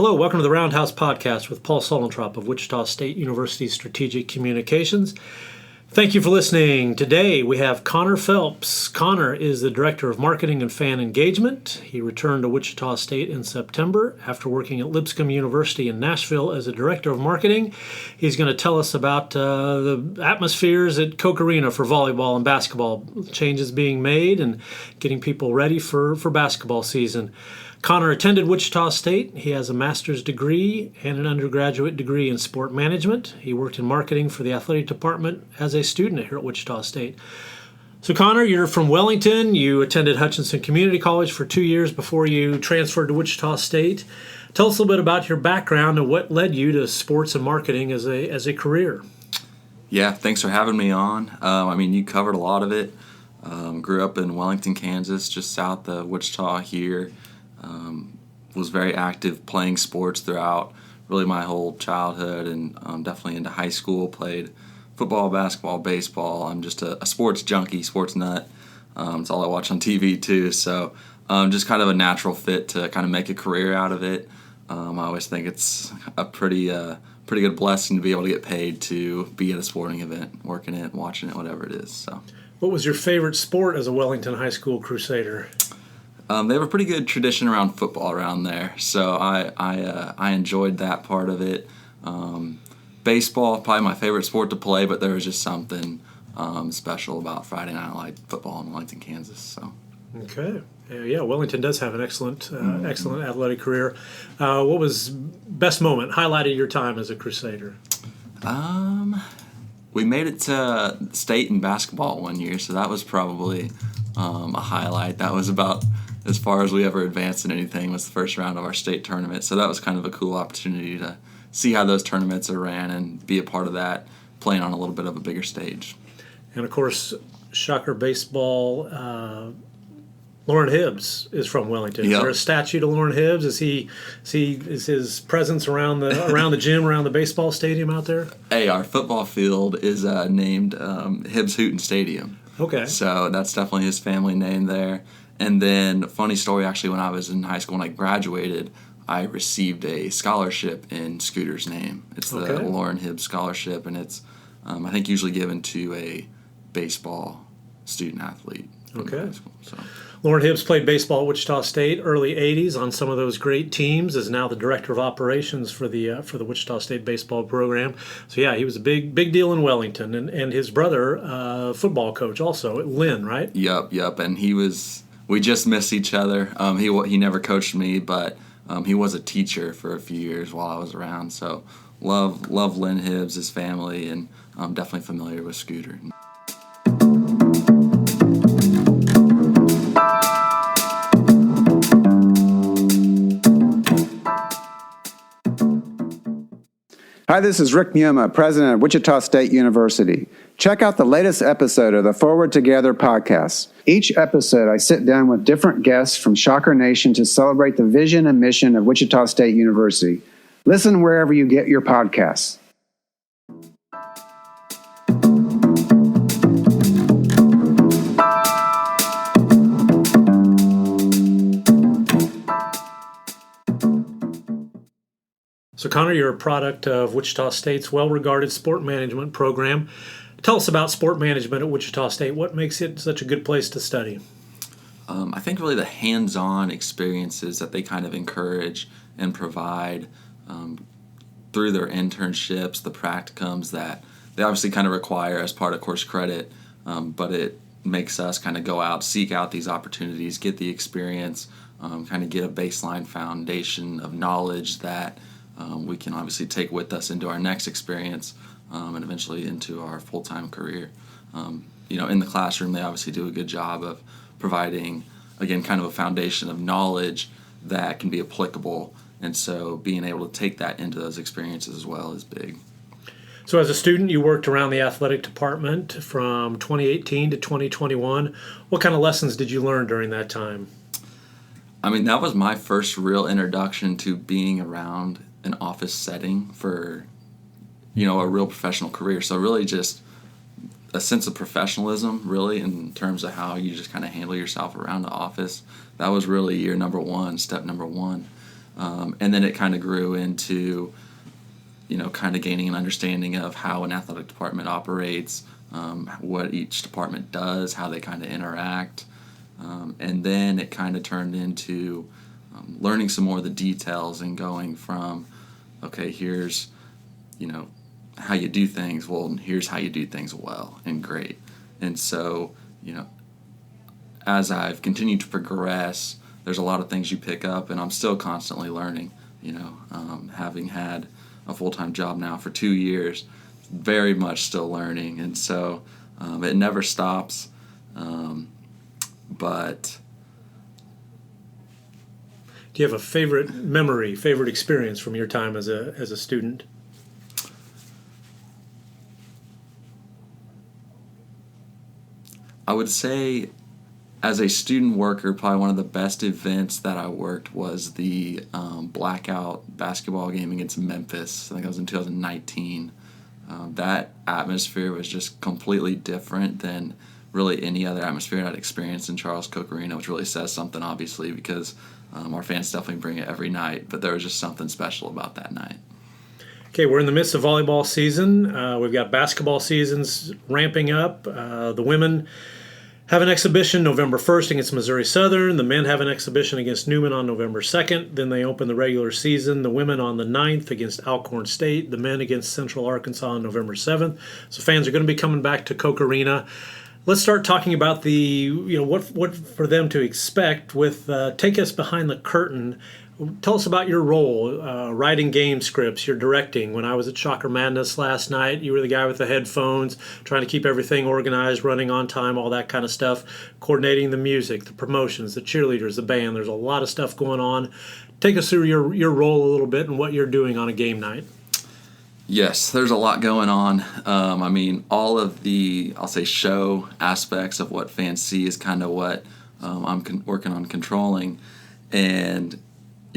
Hello, welcome to the Roundhouse podcast with Paul Solentrop of Wichita State University Strategic Communications. Thank you for listening. Today we have Connor Phelps. Connor is the Director of Marketing and Fan Engagement. He returned to Wichita State in September after working at Lipscomb University in Nashville as a Director of Marketing. He's going to tell us about the atmospheres at Koch Arena for volleyball and basketball, changes being made and getting people ready for basketball season. Connor attended Wichita State. He has a master's degree and an undergraduate degree in sport management. He worked in marketing for the athletic department as a student here at Wichita State. So Connor, you're from Wellington. You attended Hutchinson Community College for 2 years before you transferred to Wichita State. Tell us a little bit about your background and what led you to sports and marketing as a career. Yeah, thanks for having me on. You covered a lot of it. Grew up in Wellington, Kansas, just south of Wichita here. Was very active playing sports throughout really my whole childhood and definitely into high school. Played football, basketball, baseball. I'm just a sports junkie, sports nut. It's all I watch on TV too. So just kind of a natural fit to kind of make a career out of it. I always think it's a pretty good blessing to be able to get paid to be at a sporting event, working it, watching it, whatever it is. So, what was your favorite sport as a Wellington High School Crusader? They have a pretty good tradition around football around there, so I enjoyed that part of it. Baseball, probably my favorite sport to play, but there was just something special about Friday Night Light football in Wellington, Kansas. So. Okay. Yeah, Wellington does have an excellent athletic career. What was best moment, highlighted your time as a Crusader? We made it to state in basketball one year, so that was probably a highlight. That was about as far as we ever advanced in anything, was the first round of our state tournament. So that was kind of a cool opportunity to see how those tournaments are ran and be a part of that, playing on a little bit of a bigger stage. And of course, Shocker baseball, Lynn Hibbs is from Wellington. Yep. Is there a statue to Lynn Hibbs? Is his presence around the gym, around the baseball stadium out there? Hey, our football field is named Hibbs Hooten Stadium. Okay. So that's definitely his family name there. And then, funny story, actually, when I was in high school and I graduated, I received a scholarship in Scooter's name. It's the Lynn Hibbs Scholarship, and it's, I think, usually given to a baseball student athlete. Okay. High school, so. Lynn Hibbs played baseball at Wichita State early 80s on some of those great teams, is now the director of operations for the Wichita State baseball program. So, yeah, he was a big deal in Wellington. And his brother, football coach also, Lynn, right? Yep. And we just missed each other. He never coached me, but he was a teacher for a few years while I was around. So love Lynn Hibbs, his family, and I'm definitely familiar with Scooter. Hi, this is Rick Mioma, president of Wichita State University. Check out the latest episode of the Forward Together podcast. Each episode, I sit down with different guests from Shocker Nation to celebrate the vision and mission of Wichita State University. Listen wherever you get your podcasts. So, Connor, you're a product of Wichita State's well-regarded sport management program. Tell us about sport management at Wichita State. What makes it such a good place to study? I think really the hands-on experiences that they kind of encourage and provide through their internships, the practicums that they obviously kind of require as part of course credit, but it makes us kind of go out, seek out these opportunities, get the experience, kind of get a baseline foundation of knowledge that we can obviously take with us into our next experience and eventually into our full-time career. In the classroom, they obviously do a good job of providing, again, kind of a foundation of knowledge that can be applicable. And so being able to take that into those experiences as well is big. So as a student, you worked around the athletic department from 2018 to 2021. What kind of lessons did you learn during that time? That was my first real introduction to being around an office setting for, a real professional career. So really just a sense of professionalism, really, in terms of how you just kind of handle yourself around the office. That was really step number one. And then it kind of grew into, kind of gaining an understanding of how an athletic department operates, what each department does, how they kind of interact. And then it kind of turned into learning some more of the details and going from, okay, here's, how you do things. Well, here's how you do things well and great. And so, as I've continued to progress, there's a lot of things you pick up, and I'm still constantly learning, having had a full-time job now for 2 years, very much still learning. And so it never stops. But do you have a favorite memory, favorite experience from your time as a student? I would say, as a student worker, probably one of the best events that I worked was the blackout basketball game against Memphis. I think it was in 2019. That atmosphere was just completely different than really any other atmosphere I'd experienced in Koch Arena, which really says something, obviously, because our fans definitely bring it every night. But there was just something special about that night. Okay, we're in the midst of volleyball season. We've got basketball seasons ramping up. The women have an exhibition November 1st against Missouri Southern. The men have an exhibition against Newman on November 2nd. Then they open the regular season. The women on the 9th against Alcorn State. The men against Central Arkansas on November 7th. So fans are going to be coming back to Koch Arena. Let's start talking about what for them to expect with take us behind the curtain. Tell us about your role, writing game scripts, your directing. When I was at Shocker Madness last night, you were the guy with the headphones, trying to keep everything organized, running on time, all that kind of stuff, coordinating the music, the promotions, the cheerleaders, the band. There's a lot of stuff going on. Take us through your role a little bit and what you're doing on a game night. Yes, there's a lot going on. All of the, I'll say, show aspects of what fans see is kind of what I'm working on controlling. And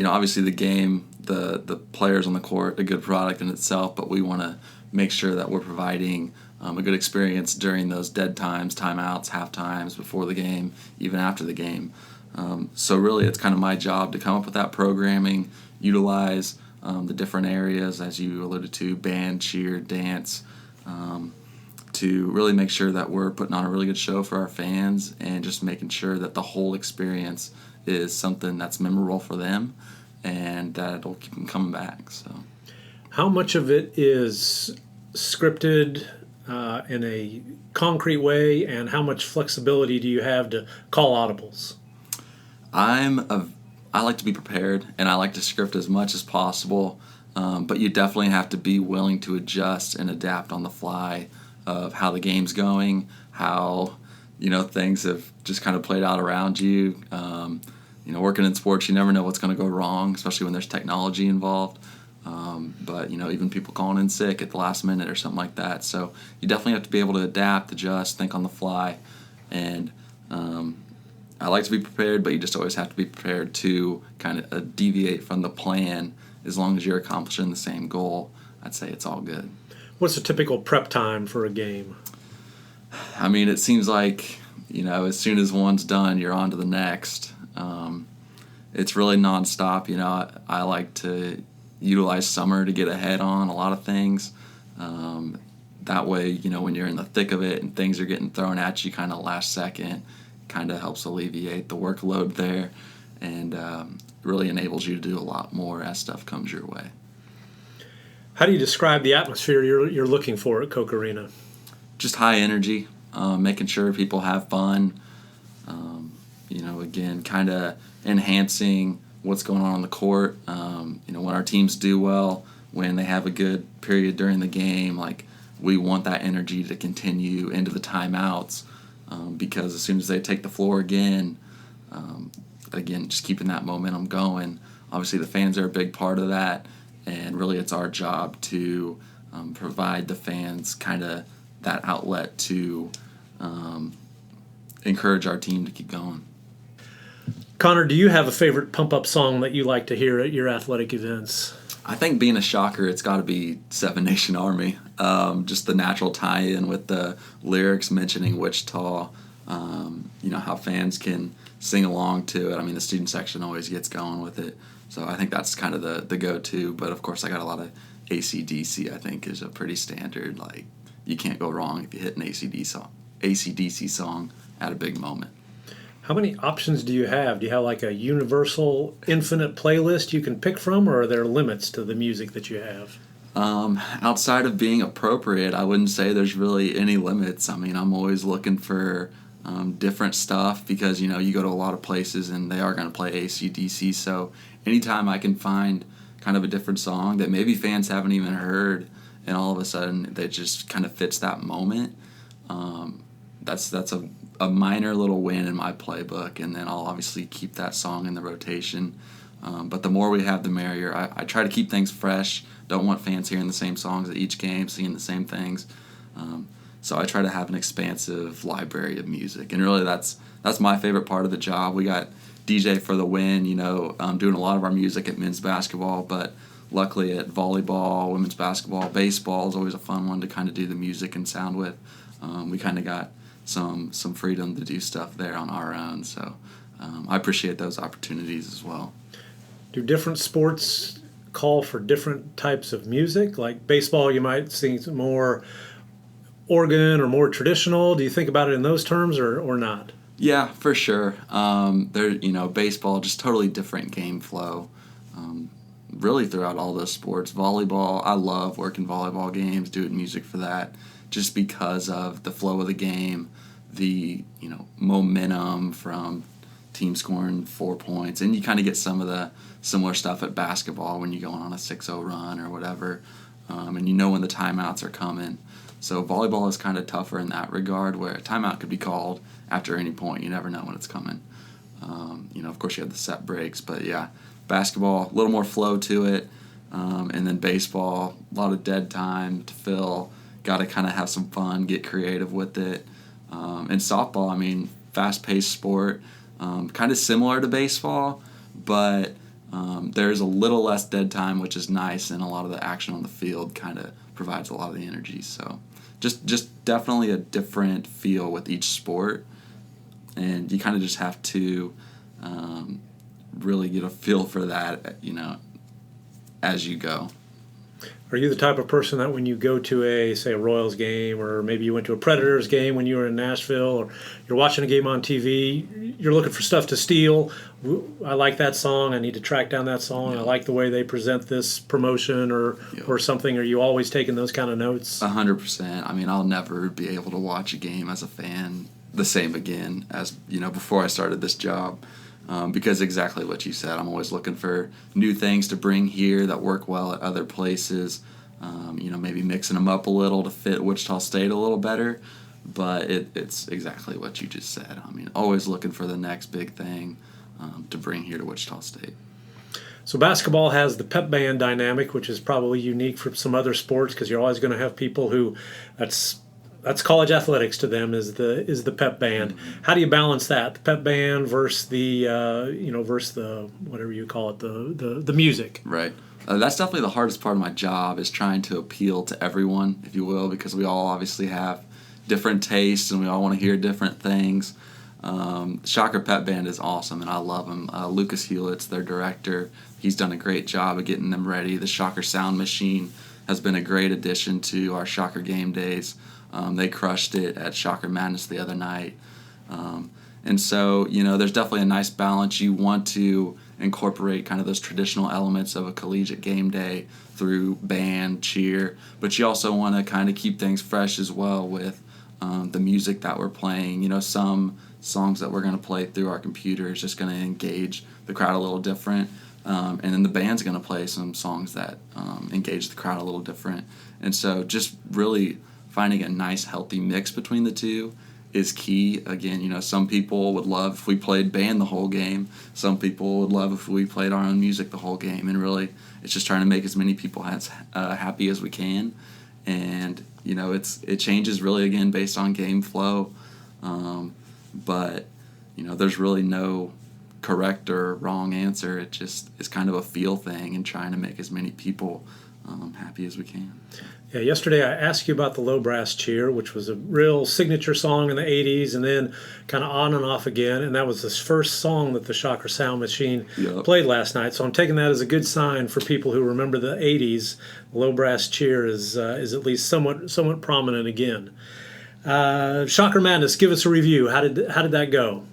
obviously the game, the players on the court, a good product in itself, but we want to make sure that we're providing a good experience during those dead times, timeouts, half times, before the game, even after the game. So really it's kind of my job to come up with that programming, utilize the different areas, as you alluded to, band, cheer, dance, to really make sure that we're putting on a really good show for our fans and just making sure that the whole experience is something that's memorable for them and that it'll keep them coming back. So, how much of it is scripted in a concrete way, and how much flexibility do you have to call audibles? I like to be prepared, and I like to script as much as possible, but you definitely have to be willing to adjust and adapt on the fly of how the game's going, how things have just kind of played out around you. Working in sports, you never know what's going to go wrong, especially when there's technology involved. But even people calling in sick at the last minute or something like that. So you definitely have to be able to adapt, adjust, think on the fly. And I like to be prepared, but you just always have to be prepared to kind of deviate from the plan. As long as you're accomplishing the same goal, I'd say it's all good. What's a typical prep time for a game? It seems like, as soon as one's done, you're on to the next. It's really nonstop. I like to utilize summer to get ahead on a lot of things. That way, when you're in the thick of it and things are getting thrown at you kind of last second, kind of helps alleviate the workload there and really enables you to do a lot more as stuff comes your way. How do you describe the atmosphere you're looking for at Koch Arena? Just high energy, making sure people have fun, again, kind of enhancing what's going on the court. When our teams do well, when they have a good period during the game, we want that energy to continue into the timeouts, because as soon as they take the floor again, just keeping that momentum going. Obviously, the fans are a big part of that, and really it's our job to provide the fans kind of that outlet to encourage our team to keep going. Connor, do you have a favorite pump-up song that you like to hear at your athletic events? I think being a Shocker, it's got to be Seven Nation Army. Just the natural tie-in with the lyrics mentioning Wichita, How fans can sing along to it. I mean, the student section always gets going with it. So I think that's kind of the go-to. But, of course, I got a lot of AC/DC, I think, is a pretty standard. Like, you can't go wrong if you hit an AC/DC song at a big moment. How many options do you have? Do you have like a universal infinite playlist you can pick from, or are there limits to the music that you have? Outside of being appropriate, I wouldn't say there's really any limits. I mean, I'm always looking for different stuff because, you go to a lot of places and they are going to play AC/DC. So anytime I can find kind of a different song that maybe fans haven't even heard and all of a sudden that just kind of fits that moment, that's a minor little win in my playbook. And then I'll obviously keep that song in the rotation. But the more we have, the merrier. I try to keep things fresh. Don't want fans hearing the same songs at each game, singing the same things. So I try to have an expansive library of music. And really that's my favorite part of the job. We got DJ for the win, doing a lot of our music at men's basketball, but luckily at volleyball, women's basketball, baseball is always a fun one to kind of do the music and sound with. We kind of got some freedom to do stuff there on our own. So I appreciate those opportunities as well. Do different sports call for different types of music? Like baseball, you might sing some more organ or more traditional. Do you think about it in those terms or not? Yeah, for sure. Baseball, just totally different game flow. Really throughout all those sports. Volleyball, I love working volleyball games, doing music for that, just because of the flow of the game, the momentum from team scoring 4 points, and you kind of get some of the similar stuff at basketball when you're going on a 6-0 run or whatever, and when the timeouts are coming. So volleyball is kind of tougher in that regard, where a timeout could be called after any point. You never know when it's coming. Of course, you have the set breaks, but yeah, basketball, a little more flow to it, and then baseball, a lot of dead time to fill. Got to kind of have some fun, get creative with it. And softball, I mean, fast-paced sport, kind of similar to baseball, but there's a little less dead time, which is nice, and a lot of the action on the field kind of provides a lot of the energy. So just definitely a different feel with each sport, and you kind of just have to really get a feel for that, as you go. Are you the type of person that when you go to a Royals game, or maybe you went to a Predators game when you were in Nashville, or you're watching a game on TV, you're looking for stuff to steal? I like that song. I need to track down that song. Yeah. I like the way they present this promotion or something. Are you always taking those kind of notes? 100%. I mean, I'll never be able to watch a game as a fan the same again as, before I started this job. Because exactly what you said, I'm always looking for new things to bring here that work well at other places. Maybe mixing them up a little to fit Wichita State a little better. But it's exactly what you just said. I mean, always looking for the next big thing to bring here to Wichita State. So basketball has the pep band dynamic, which is probably unique from some other sports, because you're always going to have people who that's college athletics to them is the pep band. Mm-hmm. How do you balance that, the pep band versus the versus the whatever you call it, the music? Right. That's definitely the hardest part of my job, is trying to appeal to everyone, if you will, because we all obviously have different tastes and we all want to hear different things. Shocker Pep Band is awesome, and I love them. Lucas Hewlett's their director. He's done a great job of getting them ready. The Shocker Sound Machine has been a great addition to our Shocker game days. They crushed it at Shocker Madness the other night. And so, there's definitely a nice balance. You want to incorporate kind of those traditional elements of a collegiate game day through band, cheer, but you also want to kind of keep things fresh as well with the music that we're playing. Some songs that we're going to play through our computer is just going to engage the crowd a little different. And then the band's going to play some songs that engage the crowd a little different. And so just really finding a nice, healthy mix between the two is key. Again, some people would love if we played band the whole game. Some people would love if we played our own music the whole game. And really, it's just trying to make as many people as happy as we can. And, it changes really, again, based on game flow. But, there's really no correct or wrong answer. It just is kind of a feel thing and trying to make as many people happy as we can. Yeah, yesterday I asked you about the Low Brass Cheer, which was a real signature song in the 80s and then kind of on and off again. And that was the first song that the Shocker Sound Machine played last night. So I'm taking that as a good sign for people who remember the 80s. Low Brass Cheer is at least somewhat prominent again. Shocker Madness, give us a review. How did that go?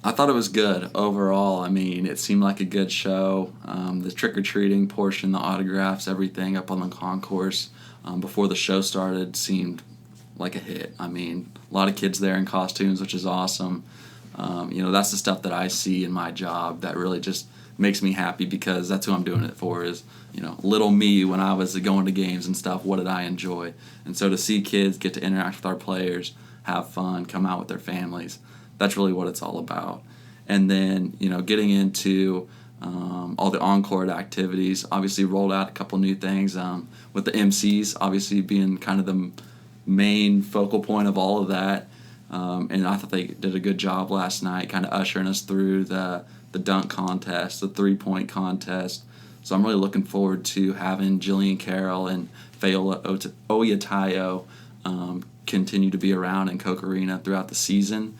I thought it was good overall. I mean, it seemed like a good show. The trick-or-treating portion, the autographs, everything up on the concourse before the show started seemed like a hit. I mean, a lot of kids there in costumes, which is awesome. That's the stuff that I see in my job that really just makes me happy, because that's who I'm doing it for, is, little me when I was going to games and stuff. What did I enjoy? And so to see kids get to interact with our players, have fun, come out with their families, that's really what it's all about. And then, getting into all the on-court activities, obviously rolled out a couple new things with the MCs, obviously being kind of the main focal point of all of that. And I thought they did a good job last night, kind of ushering us through the dunk contest, the three-point contest. So I'm really looking forward to having Jillian Carroll and Fayola Oyatayo continue to be around in Koch Arena throughout the season.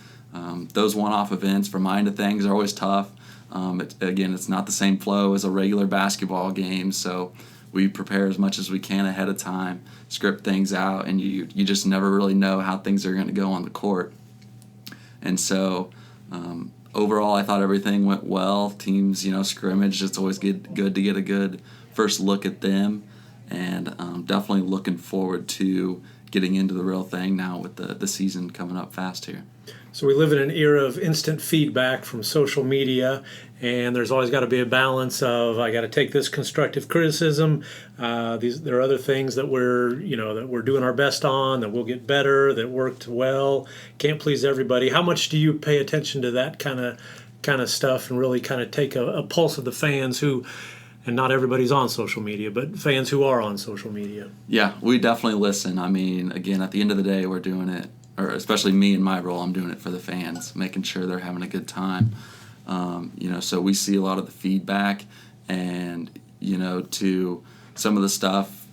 Those one-off events, for my end of things, are always tough. It's not the same flow as a regular basketball game, so we prepare as much as we can ahead of time, script things out, and you just never really know how things are going to go on the court. And so overall, I thought everything went well. Teams, scrimmage, it's always good to get a good first look at them, and definitely looking forward to getting into the real thing now with the season coming up fast here. So we live in an era of instant feedback from social media, and there's always got to be a balance of, I got to take this constructive criticism. There are other things that we're doing our best on, that we'll get better, that worked well. Can't please everybody. How much do you pay attention to that kind of stuff, and really kind of take a pulse of the fans who, and not everybody's on social media, but fans who are on social media? Yeah, we definitely listen. I mean, again, at the end of the day, we're doing it, or especially me in my role, I'm doing it for the fans, making sure they're having a good time. So we see a lot of the feedback, and, to some of the stuff,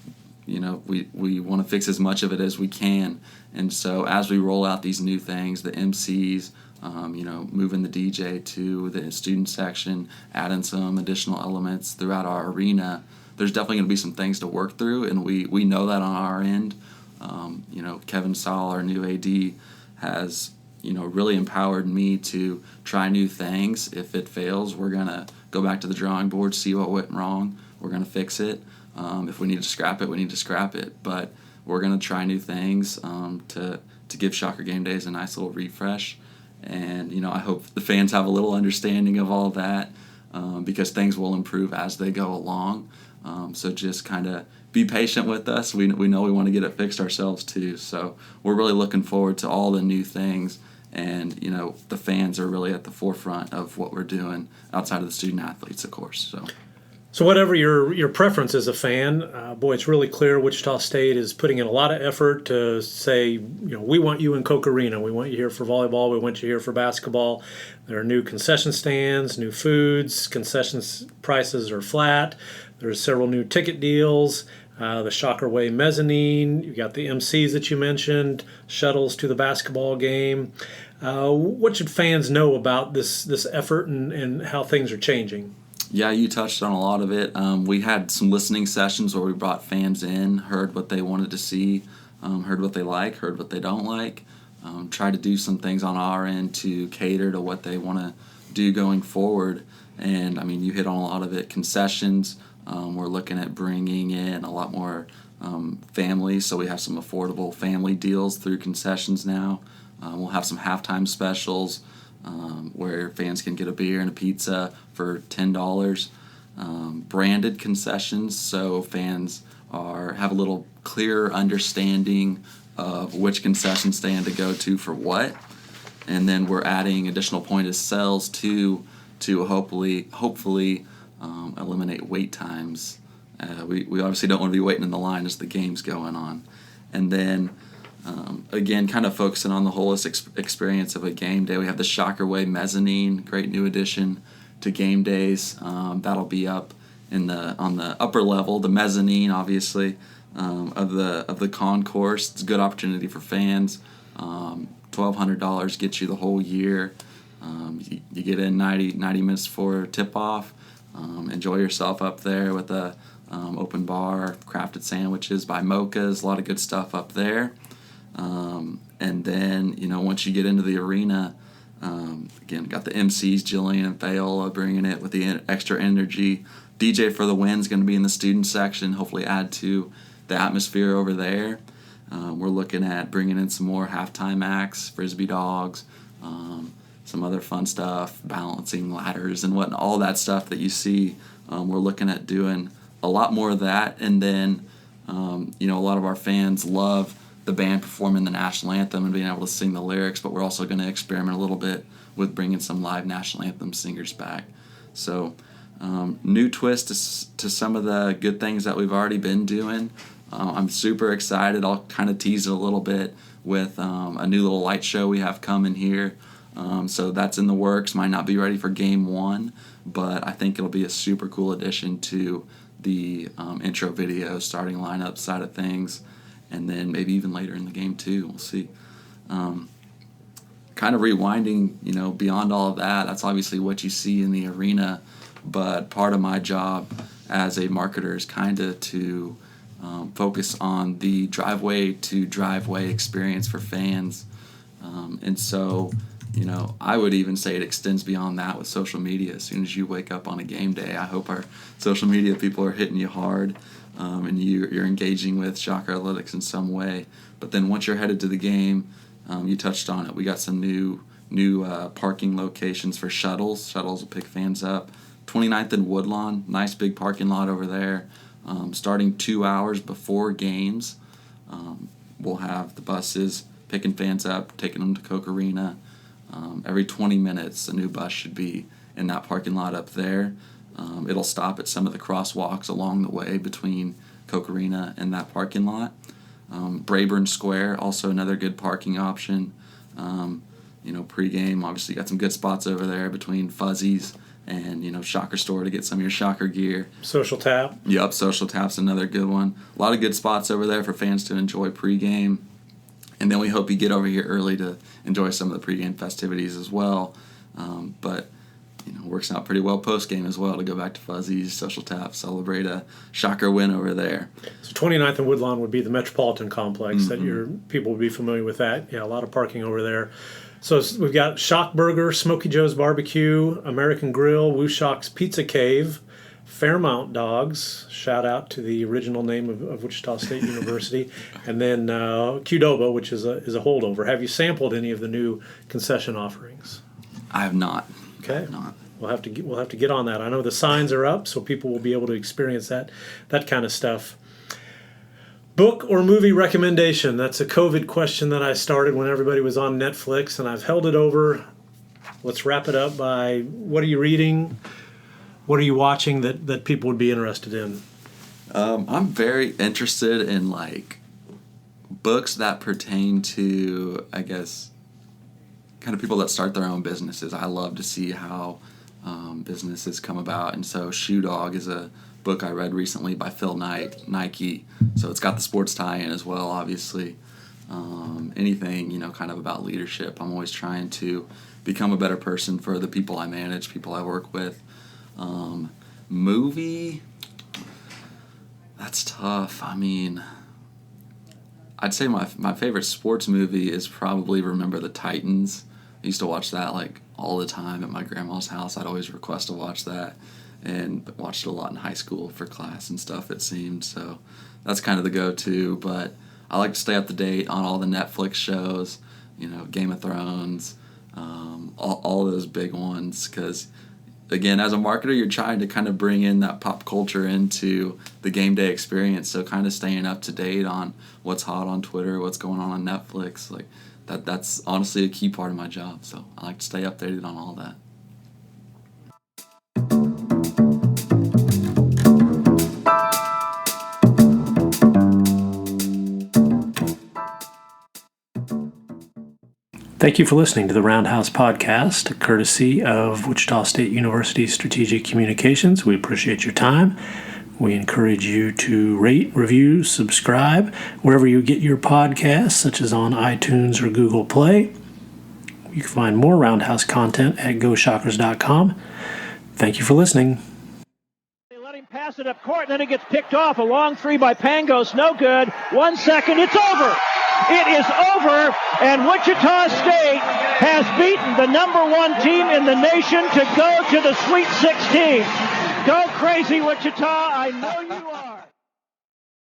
we want to fix as much of it as we can. And so as we roll out these new things, the MCs, moving the DJ to the student section, adding some additional elements throughout our arena, there's definitely going to be some things to work through, and we know that on our end. Kevin Saul, our new AD, has really empowered me to try new things. If it fails, we're going to go back to the drawing board, see what went wrong. We're going to fix it. If we need to scrap it, we need to scrap it. But we're going to try new things to give Shocker Game Days a nice little refresh. And, I hope the fans have a little understanding of all that, because things will improve as they go along. So just kind of be patient with us. We know we want to get it fixed ourselves too. So we're really looking forward to all the new things. And, the fans are really at the forefront of what we're doing outside of the student athletes, of course. So whatever your preference as a fan, it's really clear Wichita State is putting in a lot of effort to say, we want you in Koch Arena. We want you here for volleyball. We want you here for basketball. There are new concession stands, new foods. Concessions prices are flat. There's several new ticket deals. The Shocker Way mezzanine. You've got the MCs that you mentioned, shuttles to the basketball game. What should fans know about this effort and how things are changing? Yeah, you touched on a lot of it. We had some listening sessions where we brought fans in, heard what they wanted to see, heard what they like, heard what they don't like, tried to do some things on our end to cater to what they want to do going forward. And, you hit on a lot of it. Concessions, we're looking at bringing in a lot more families, so we have some affordable family deals through concessions now. We'll have some halftime specials, where fans can get a beer and a pizza for $10. Branded concessions, so fans have a little clearer understanding of which concession stand to go to for what. And then we're adding additional point of sales to hopefully eliminate wait times. We obviously don't want to be waiting in the line as the game's going on. And then again, kind of focusing on the holistic experience of a game day. We have the Shocker Way mezzanine, great new addition to game days. That'll be up on the upper level, the mezzanine, obviously, of the concourse. It's a good opportunity for fans. $1,200 gets you the whole year. You get in 90 minutes before tip-off. Enjoy yourself up there with a open bar, crafted sandwiches by Mocha's, a lot of good stuff up there. And then, once you get into the arena, again, got the MCs, Jillian and Fayola, bringing it with the extra energy. DJ for the Win's going to be in the student section, hopefully add to the atmosphere over there. We're looking at bringing in some more halftime acts, frisbee dogs, some other fun stuff, balancing ladders and all that stuff that you see. We're looking at doing a lot more of that. And then, a lot of our fans love the band performing the national anthem and being able to sing the lyrics, but we're also going to experiment a little bit with bringing some live national anthem singers back. So, new twist to some of the good things that we've already been doing. I'm super excited. I'll kind of tease it a little bit with a new little light show we have coming here. So that's in the works. Might not be ready for game one, but I think it'll be a super cool addition to the intro video, starting lineup side of things, and then maybe even later in the game too. We'll see. Kind of rewinding, beyond all of that, that's obviously what you see in the arena, but part of my job as a marketer is kind of to focus on the driveway to driveway experience for fans. And so, I would even say it extends beyond that with social media. As soon as you wake up on a game day, I hope our social media people are hitting you hard, and you're engaging with Shocker Athletics in some way. But then once you're headed to the game, you touched on it. We got some new parking locations for shuttles. Shuttles will pick fans up. 29th and Woodlawn, nice big parking lot over there. Starting 2 hours before games, we'll have the buses picking fans up, taking them to Koch Arena. Every 20 minutes, a new bus should be in that parking lot up there. It'll stop at some of the crosswalks along the way between Koch Arena and that parking lot. Brayburn Square, also another good parking option. Pregame, obviously got some good spots over there between Fuzzies and, Shocker Store to get some of your Shocker gear. Social Tap. Yep, Social Tap's another good one. A lot of good spots over there for fans to enjoy pregame. And then we hope you get over here early to enjoy some of the pregame festivities as well. But works out pretty well postgame as well to go back to Fuzzies, Social Tap, celebrate a Shocker win over there. So 29th and Woodlawn would be the Metropolitan Complex that your people would be familiar with that. Yeah, a lot of parking over there. So we've got Shock Burger, Smokey Joe's Barbecue, American Grill, Woo Shock's Pizza Cave, Fairmount Dogs, shout out to the original name of Wichita State University, and then Qdoba, which is a holdover. Have you sampled any of the new concession offerings? I have not. Okay. I have not. We'll have to get on that. I know the signs are up, so people will be able to experience that kind of stuff. Book or movie recommendation? That's a COVID question that I started when everybody was on Netflix, and I've held it over. Let's wrap it up by what are you reading? What are you watching that people would be interested in? I'm very interested in books that pertain to, I guess, kind of people that start their own businesses. I love to see how businesses come about, and so Shoe Dog is a book I read recently by Phil Knight, Nike. So it's got the sports tie-in as well, obviously. Anything, kind of about leadership. I'm always trying to become a better person for the people I manage, people I work with. Movie, that's tough. I mean, I'd say my favorite sports movie is probably Remember the Titans. I used to watch that all the time at my grandma's house. I'd always request to watch that, and watched it a lot in high school for class and stuff, it seemed. So that's kind of the go-to, but I like to stay up to date on all the Netflix shows, Game of Thrones, all those big ones, because again, as a marketer, you're trying to kind of bring in that pop culture into the game day experience. So kind of staying up to date on what's hot on Twitter, what's going on Netflix, that's honestly a key part of my job. So I like to stay updated on all that. Thank you for listening to the Roundhouse podcast, courtesy of Wichita State University Strategic Communications. We appreciate your time. We encourage you to rate, review, subscribe wherever you get your podcasts, such as on iTunes or Google Play. You can find more Roundhouse content at GoShockers.com. Thank you for listening. They let him pass it up court, and then it gets picked off. A long three by Pangos, no good. 1 second, it's over. It is over, and Wichita State has beaten the number one team in the nation to go to the Sweet 16. Go crazy, Wichita. I know you are.